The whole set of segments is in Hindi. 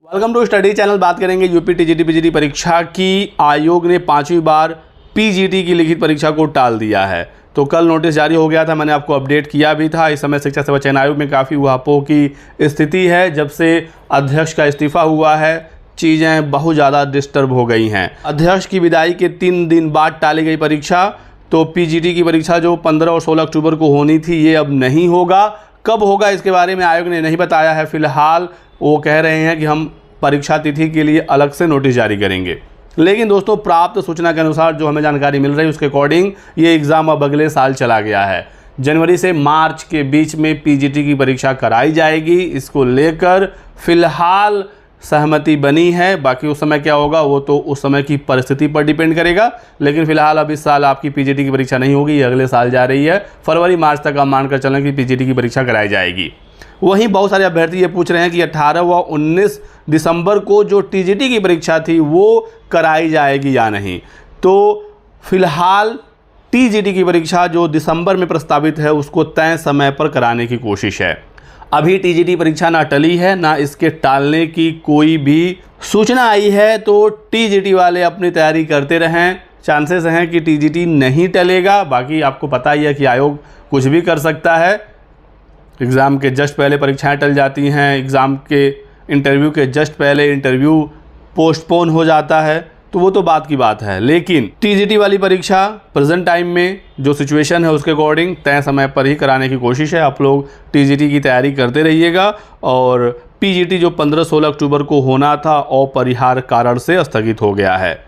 Welcome to study channel. बात करेंगे यूपी टीजीटी पीजीटी परीक्षा की। आयोग ने 5वीं बार पीजीटी की लिखित परीक्षा को टाल दिया है। तो कल नोटिस जारी हो गया था, मैंने आपको अपडेट किया भी था। इस समय शिक्षा सेवा चयन आयोग में काफ़ी उहापोह की स्थिति है। जब से अध्यक्ष का इस्तीफा हुआ है, चीज़ें बहुत ज़्यादा डिस्टर्ब हो गई हैं। अध्यक्ष की विदाई के 3 दिन बाद टाली गई परीक्षा, तो पीजीटी की परीक्षा जो 15 और 16 अक्टूबर को होनी थी, ये अब नहीं होगा। कब होगा इसके बारे में आयोग ने नहीं बताया है। फिलहाल वो कह रहे हैं कि हम परीक्षा तिथि के लिए अलग से नोटिस जारी करेंगे। लेकिन दोस्तों, प्राप्त सूचना के अनुसार जो हमें जानकारी मिल रही है उसके अकॉर्डिंग ये एग्ज़ाम अब अगले साल चला गया है। जनवरी से मार्च के बीच में पीजीटी की परीक्षा कराई जाएगी। इसको लेकर फिलहाल सहमति बनी है। बाकी उस समय क्या होगा वो तो उस समय की परिस्थिति पर डिपेंड करेगा। लेकिन फिलहाल अब इस साल आपकी पीजीटी की परीक्षा नहीं होगी, ये अगले साल जा रही है। फरवरी मार्च तक आप मानकर चलें कि पीजीटी की परीक्षा कराई जाएगी। वहीं बहुत सारे अभ्यर्थी ये पूछ रहे हैं कि 18 व 19 दिसंबर को जो टीजीटी की परीक्षा थी वो कराई जाएगी या नहीं। तो फिलहाल टीजीटी की परीक्षा जो दिसंबर में प्रस्तावित है उसको तय समय पर कराने की कोशिश है। अभी टीजीटी परीक्षा ना टली है, ना इसके टालने की कोई भी सूचना आई है। तो टीजीटी वाले अपनी तैयारी करते रहें। चांसेस हैं कि टीजीटी नहीं टलेगा। बाकी आपको पता ही है कि आयोग कुछ भी कर सकता है। एग्ज़ाम के जस्ट पहले परीक्षाएं टल जाती हैं, एग्ज़ाम के इंटरव्यू के जस्ट पहले इंटरव्यू पोस्टपोन हो जाता है। तो वो तो बात की बात है। लेकिन टीजीटी वाली परीक्षा प्रेजेंट टाइम में जो सिचुएशन है उसके अकॉर्डिंग तय समय पर ही कराने की कोशिश है। आप लोग टीजीटी की तैयारी करते रहिएगा। और पीजीटी जो 15-16 अक्टूबर को होना था, अपरिहार्य कारण से स्थगित हो गया है।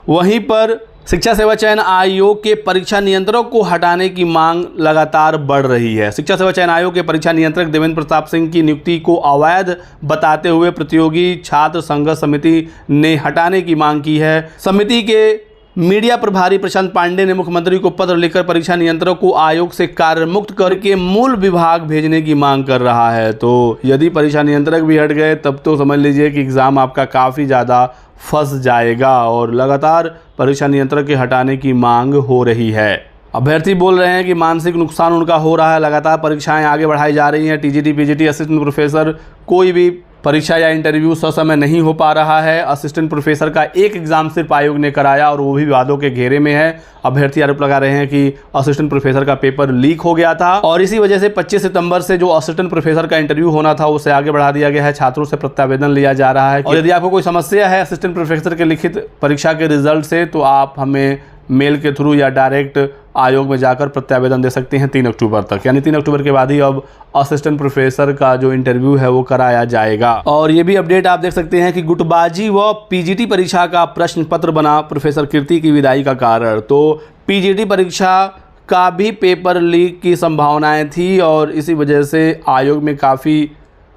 वहीं पर शिक्षा सेवा चयन आयोग के परीक्षा नियंत्रक को हटाने की मांग लगातार बढ़ रही है। शिक्षा सेवा चयन आयोग के परीक्षा नियंत्रक देवेंद्र प्रताप सिंह की नियुक्ति को अवैध बताते हुए प्रतियोगी छात्र संघर्ष समिति ने हटाने की मांग की है। समिति के मीडिया प्रभारी प्रशांत पांडे ने मुख्यमंत्री को पत्र लिखकर परीक्षा नियंत्रक को आयोग से कार्यमुक्त करके मूल विभाग भेजने की मांग कर रहा है। तो यदि परीक्षा नियंत्रक भी हट गए तब तो समझ लीजिए कि एग्ज़ाम आपका काफ़ी ज़्यादा फंस जाएगा। और लगातार परीक्षा नियंत्रक के हटाने की मांग हो रही है। अभ्यर्थी बोल रहे हैं कि मानसिक नुकसान उनका हो रहा है। लगातार परीक्षाएं आगे बढ़ाई जा रही हैं। टीजीटी पीजीटी असिस्टेंट प्रोफेसर कोई भी परीक्षा या इंटरव्यू ससमय नहीं हो पा रहा है। असिस्टेंट प्रोफेसर का एक एग्ज़ाम सिर्फ आयोग ने कराया और वो भी विवादों के घेरे में है। अभ्यर्थी आरोप लगा रहे हैं कि असिस्टेंट प्रोफेसर का पेपर लीक हो गया था और इसी वजह से 25 सितंबर से जो असिस्टेंट प्रोफेसर का इंटरव्यू होना था उसे आगे बढ़ा दिया गया है। छात्रों से प्रत्यावेदन लिया जा रहा है। और यदि आपको कोई समस्या है असिस्टेंट प्रोफेसर के लिखित परीक्षा के रिजल्ट से, तो आप हमें मेल के थ्रू या डायरेक्ट आयोग में जाकर प्रत्यावेदन दे सकते हैं 3 अक्टूबर तक। यानी 3 अक्टूबर के बाद ही अब असिस्टेंट प्रोफेसर का जो इंटरव्यू है वो कराया जाएगा। और ये भी अपडेट आप देख सकते हैं कि गुटबाजी व पीजीटी परीक्षा का प्रश्न पत्र बना प्रोफेसर कीर्ति की विदाई का कारण। तो पीजीटी परीक्षा का भी पेपर लीक की संभावनाएं थी और इसी वजह से आयोग में काफ़ी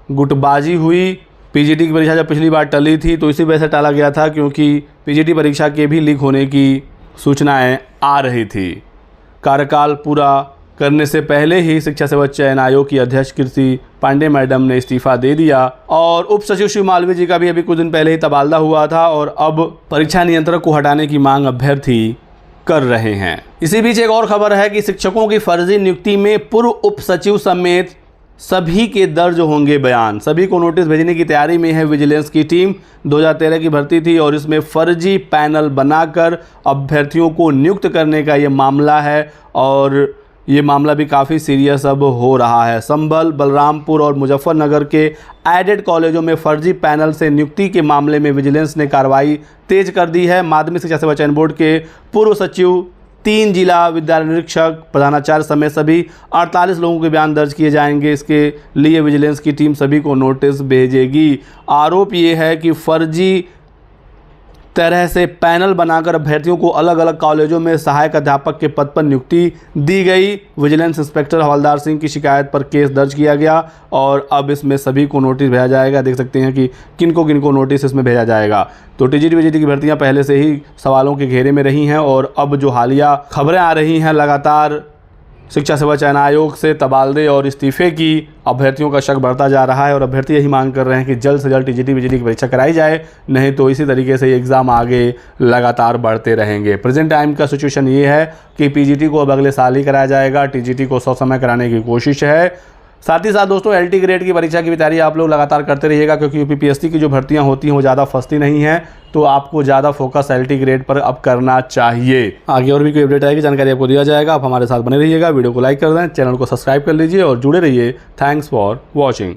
गुटबाजी हुई। पीजीटी की परीक्षा जब पिछली बार टली थी तो इसी वजह से टाला गया था, क्योंकि पीजीटी परीक्षा के भी लीक होने की सूचनाएं आ रही थी। कार्यकाल पूरा करने से पहले ही शिक्षा सेवा चयन आयोग की अध्यक्ष कीर्ति पांडे मैडम ने इस्तीफा दे दिया और उप सचिव शिव मालवीय जी का भी अभी कुछ दिन पहले ही तबादला हुआ था। और अब परीक्षा नियंत्रक को हटाने की मांग अभ्यर्थी कर रहे हैं। इसी बीच एक और खबर है कि शिक्षकों की फर्जी नियुक्ति में पूर्व उप सचिव समेत सभी के दर्ज होंगे बयान। सभी को नोटिस भेजने की तैयारी में है विजिलेंस की टीम। 2013 की भर्ती थी और इसमें फर्जी पैनल बनाकर अभ्यर्थियों को नियुक्त करने का ये मामला है। और ये मामला भी काफ़ी सीरियस अब हो रहा है। संभल, बलरामपुर और मुजफ्फरनगर के एडेड कॉलेजों में फर्जी पैनल से नियुक्ति के मामले में विजिलेंस ने कार्रवाई तेज कर दी है। माध्यमिक शिक्षा सेवा चयन बोर्ड के पूर्व सचिव, 3 जिला विद्यालय निरीक्षक, प्रधानाचार्य समेत सभी 48 लोगों के बयान दर्ज किए जाएंगे। इसके लिए विजिलेंस की टीम सभी को नोटिस भेजेगी। आरोप ये है कि फर्जी तरह से पैनल बनाकर अभ्यर्थियों को अलग अलग कॉलेजों में सहायक अध्यापक के पद पर नियुक्ति दी गई। विजिलेंस इंस्पेक्टर हवलदार सिंह की शिकायत पर केस दर्ज किया गया और अब इसमें सभी को नोटिस भेजा जाएगा। देख सकते हैं कि किनको किनको नोटिस इसमें भेजा जाएगा। तो टीजीटी पीजीटी की भर्तियां पहले से ही सवालों के घेरे में रही हैं और अब जो हालिया खबरें आ रही हैं लगातार शिक्षा सेवा चयन आयोग से तबादले और इस्तीफे की, अभ्यर्थियों का शक बढ़ता जा रहा है और अभ्यर्थी यही मांग कर रहे हैं कि जल्द से जल्द टीजीटी पीजीटी की परीक्षा कराई जाए, नहीं तो इसी तरीके से ये एग्ज़ाम आगे लगातार बढ़ते रहेंगे। प्रेजेंट टाइम का सिचुएशन ये है कि पीजीटी को अब अगले साल ही कराया जाएगा। टीजीटी को ससमय कराने की कोशिश है। साथ ही साथ दोस्तों LT ग्रेड की परीक्षा की भी तैयारी आप लोग लगातार करते रहिएगा, क्योंकि UPPSC की जो भर्तियां होती हैं वो ज़्यादा फंसती नहीं हैं, तो आपको ज़्यादा फोकस LT ग्रेड पर अब करना चाहिए। आगे और भी कोई अपडेट आएगी, जानकारी आपको दिया जाएगा। आप हमारे साथ बने रहिएगा, वीडियो को लाइक कर दें, चैनल को सब्सक्राइब कर लीजिए और जुड़े रहिए। Thanks for watching.